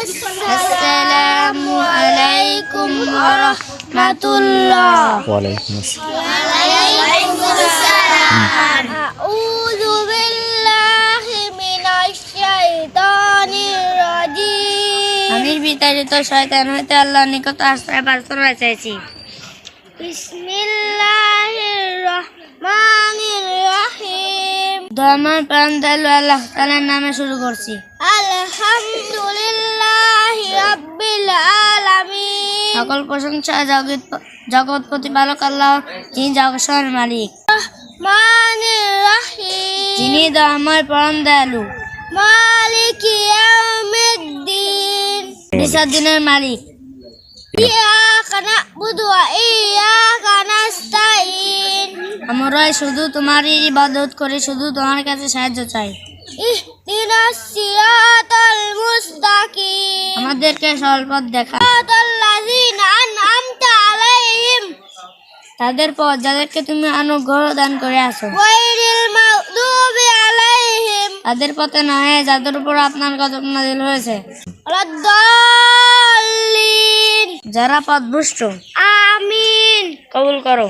আসসালামু আলাইকুম ওয়া রাহমাতুল্লাহ। ওয়ালাইকুম আসসালাম। আউযু বিল্লাহি মিনাশ শাইতানির রাজিম। আমি বিতাড়িত শয়তান হইতে আল্লাহর নিকট আশ্রয় প্রার্থনা চাইছি। বিসমিল্লাহির রহমানির রহিম। দয়াময় প্রাণ দয়ালু আল্লাহ তাআলার নামে শুরু করছি। আলহামদুলিল্লাহি রাব্বিল আলামিন। সকল প্রশংসা জগৎ প্রতিপালক আল্লাহ, যিনি জগতের মালিক। রহমানির রহিম, যিনি দয়াময় পরম দয়ালু। মালিকি ইয়াউমিদ্দিন, বিচার দিনের মালিক। ইয়াকা না'বুদু ওয়া ইয়াকা নাস্তাইন, আমরা শুধু তোমারই ইবাদত করি, শুধু তোমার কাছে সাহায্য চাই। ইহদিনাস সিরাতাল মুস্তাকিম, আমাদেরকে সরল পথ দেখা। সিরাতাল্লাযিনা আন'আমতা আলাইহিম, তাদের পথ যাদেরকে তুমি অনুগ্রহ দান করে আছো। গায়রিল মাগদুবি আলাইহিম, তাদের পথে নয় যাদের উপর আপনার গজব নাযিল হয়েছে। ওয়ালাদ-দাল্লিন, যারা পথভ্রষ্ট। আমিন, কবুল করো।